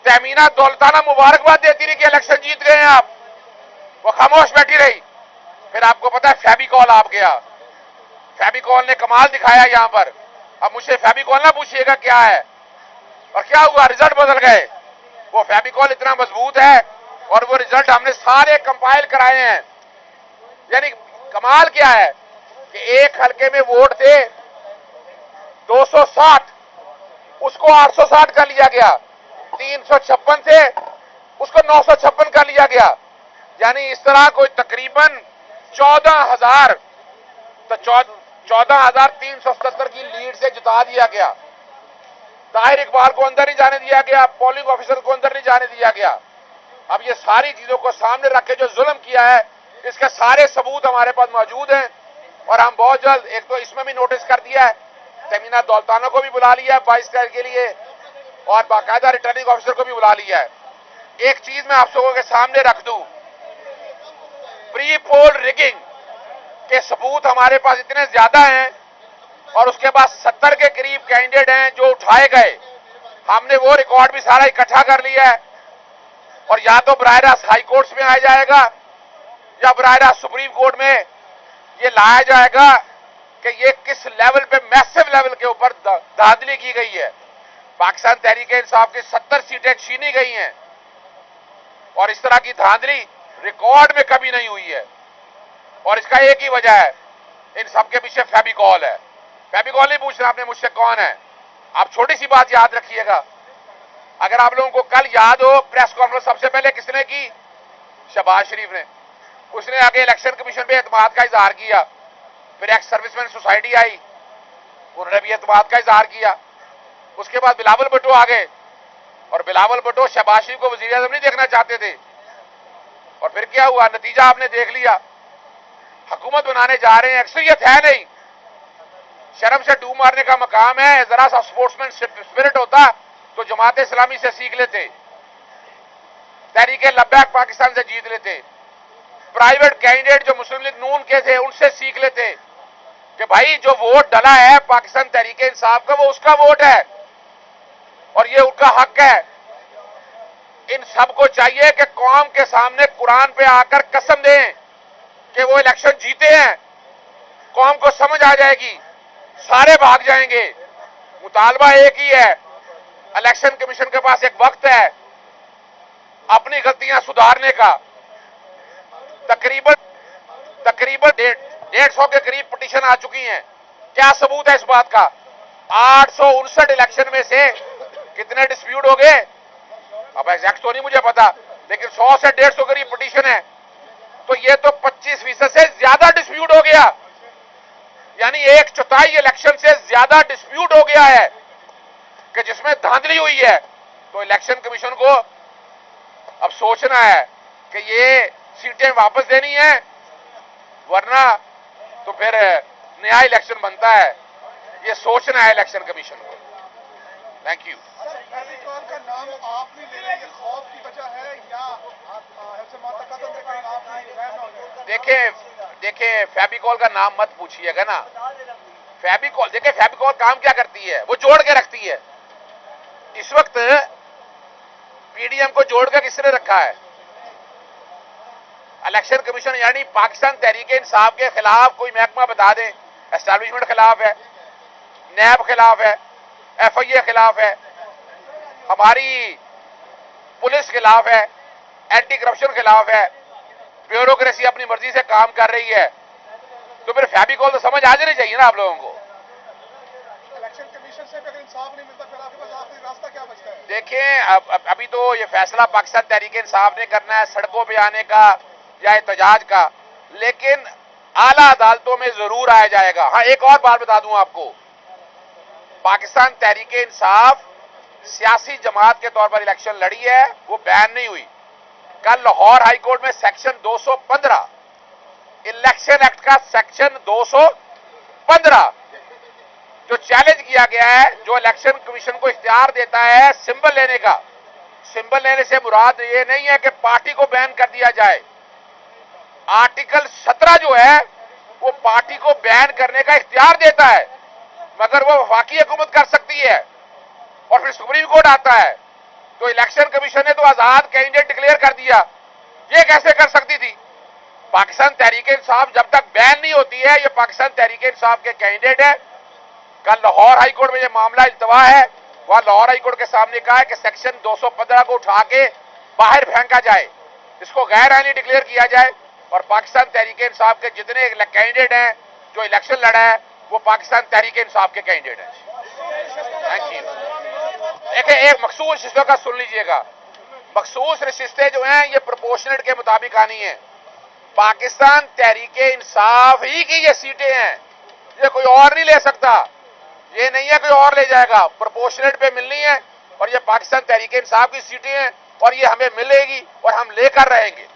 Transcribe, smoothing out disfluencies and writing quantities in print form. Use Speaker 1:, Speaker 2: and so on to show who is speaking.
Speaker 1: तहमीना दौलताना मुबारकबाद देती रही कि इलेक्शन जीत गए हैं आप, वो खामोश बैठी रही। फिर आपको पता है फेविकॉल आप गया, फेविकॉल ने कमाल दिखाया यहां पर। अब मुझसे फेविकॉल ना पूछिएगा क्या है और क्या हुआ, रिजल्ट बदल गए। वो फेविकॉल इतना मजबूत है और वो रिजल्ट हमने सारे कंपाइल कराए हैं। यानी कमाल क्या है कि एक हलके में वोट थे 260, उसको 860 कर लिया गया, 356 थे उसको 956 कर लिया गया। यानी इस तरह कोई तकरीबन 14,000 तो 14,377 की लीड से जिता दिया गया। ताहिर इकबाल को अंदर नहीं जाने दिया गया, पोलिंग ऑफिसर को अंदर नहीं जाने दिया गया। अब ये सारी चीजों को सामने रख के जो जुल्म किया है इसके सारे सबूत हमारे पास मौजूद हैं और हम बहुत जल्द, एक तो इसमें भी नोटिस कर दिया है, तहमीना दौलताना को भी बुला लिया है 22 तारीख के लिए और बाकायदा रिटर्निंग ऑफिसर को भी बुला लिया है। एक चीज मैं आप लोगों के सामने रख दूं, प्री पोल रिगिंग के सबूत हमारे पास इतने ज्यादा हैं और उसके बाद 70 के करीब कैंडिडेट हैं जो उठाए गए। हमने वो रिकॉर्ड भी सारा इकट्ठा कर लिया है और या तो बराह रास्त हाई कोर्ट्स में आया जाएगा या बराह रास्त सुप्रीम कोर्ट में ये लाया जाएगा कि ये किस लेवल पे, मैसिव लेवल के ऊपर धांधली की गई है। पाकिस्तान तहरीक इंसाफ की 70 सीटें छीनी गई हैं और इस तरह की धांधली रिकॉर्ड में कभी नहीं हुई है। और इसका एक ही वजह है, इन सबके पीछे फेविकॉल है। फेविकॉल नहीं पूछना आपने मुझसे कौन है। आप छोटी सी बात याद रखिएगा, अगर आप लोगों को कल याद हो प्रेस कॉन्फ्रेंस सबसे पहले किसने की, शहबाज शरीफ ने। उसने आगे इलेक्शन कमीशन पे एतमाद का इजहार किया, फिर एक्स सर्विसमैन सोसाइटी आई, उन्होंने भी एतमाद का इजहार किया। उसके बाद बिलावल भुट्टो आ गए और बिलावल भुट्टो शहबाज शरीफ को वजीर आज़म नहीं देखना चाहते थे और फिर क्या हुआ, नतीजा आपने देख लिया। हुकूमत बनाने जा रहे हैं, अक्सरियत है नहीं, शर्म से डूब मारने का मकाम है। जरा सा स्पोर्ट्समैन स्पिरिट होता तो जमात इस्लामी से सीख लेते, तहरीक लब्बैक पाकिस्तान से जीत लेते, प्राइवेट कैंडिडेट जो मुस्लिम लीग नून के थे उनसे सीख लेते कि भाई जो वोट डला है पाकिस्तान तहरीक इंसाफ का वो उसका वोट है और ये उनका हक है। इन सबको चाहिए कि कौम के सामने कुरान पे आकर कसम दें कि वो इलेक्शन जीते हैं। कौम को समझ आ जाएगी, सारे भाग जाएंगे। मुतालबा एक ही है, इलेक्शन कमीशन के पास एक वक्त है अपनी गलतियां सुधारने का। तकरीबन 150 के करीब पिटीशन आ चुकी हैं। क्या सबूत है इस बात का? 859 इलेक्शन में से कितने डिस्प्यूट हो गए, अब एग्जैक्ट तो नहीं मुझे पता, लेकिन 100 से 150 करीब पिटीशन है, तो ये तो 25% से ज्यादा डिस्प्यूट हो गया। यानी 1/4 इलेक्शन से ज्यादा डिस्प्यूट हो गया है कि जिसमें धांधली हुई है। तो इलेक्शन कमीशन को अब सोचना है कि ये सीटें वापस देनी है, वरना तो फिर नया इलेक्शन बनता है। ये सोचना है इलेक्शन कमीशन को। Thank you.
Speaker 2: फेविकॉल का नाम आप नहीं ले रहे, ये खौफ की वजह है या
Speaker 1: देखिए फेविकॉल का नाम मत पूछिएगा ना। फेविकॉल, देखिए फेविकॉल काम क्या करती है, वो जोड़ के रखती है। इस वक्त पीडीएम को जोड़ के किसने रखा है? इलेक्शन कमीशन, यानी पाकिस्तान तहरीक इंसाफ के खिलाफ कोई महकमा बता दें, एस्टैब्लिशमेंट खिलाफ है, नैब खिलाफ है, एफआईए खिलाफ है, हमारी पुलिस खिलाफ है, एंटी करप्शन खिलाफ है, ब्यूरोक्रेसी अपनी मर्जी से काम कर रही है, तो फिर फेविकॉल तो समझ आ जानी चाहिए ना आप लोगों को।
Speaker 2: इलेक्शन कमीशन से अगर इंसाफ नहीं मिलता फिर आपके पास आखिरी रास्ता क्या बचता है?
Speaker 1: देखिए अभी तो ये फैसला पाकिस्तान तहरीक इंसाफ ने करना है, सड़कों पे आने का या एहतजाज का, लेकिन आला अदालतों में जरूर आया जाएगा। हाँ, एक और बात बता दूं आपको, पाकिस्तान तहरीक इंसाफ सियासी जमात के तौर पर इलेक्शन लड़ी है, वो बैन नहीं हुई। कल लाहौर हाई कोर्ट में सेक्शन 215 इलेक्शन एक्ट का सेक्शन 215 जो चैलेंज किया गया है, जो इलेक्शन कमीशन को इख्तियार देता है सिंबल लेने का। सिंबल लेने से मुराद ये नहीं है कि पार्टी को बैन कर दिया जाए। आर्टिकल 17 जो है वो पार्टी को बैन करने का इख्तियार देता है, मगर वो वफाकी हुकूमत कर सकती है। और फिर सुप्रीम कोर्ट आता है तो इलेक्शन कमीशन ने तो आजाद कैंडिडेट डिक्लेयर कर दिया, ये कैसे कर सकती थी? पाकिस्तान तहरीक इंसाफ जब तक बैन नहीं होती है, ये पाकिस्तान तहरीक इंसाफ के कैंडिडेट है। कल लाहौर हाईकोर्ट में ये मामला इल्तवा है, वहां लाहौर हाईकोर्ट के सामने कहा है कि सेक्शन 215 को उठा के बाहर फेंका जाए, इसको गैर आईनी डिक्लेयर किया जाए और पाकिस्तान तहरीक इंसाफ के जितने कैंडिडेट हैं जो इलेक्शन लड़ा है वो पाकिस्तान तहरीक इंसाफ के कैंडिडेट हैं। Thank you. देखिए, एक मखसूस रिश्तों का सुन लीजिएगा, मखसूस रिश्ते जो हैं ये प्रोपोर्शनेट के मुताबिक आनी है। पाकिस्तान तहरीक इंसाफ ही की ये सीटें हैं, ये कोई और नहीं ले सकता, ये नहीं है कोई और ले जाएगा, प्रोपोर्शनेट पे मिलनी है और ये पाकिस्तान तहरीक इंसाफ की सीटें हैं और ये हमें मिलेगी और हम लेकर रहेंगे।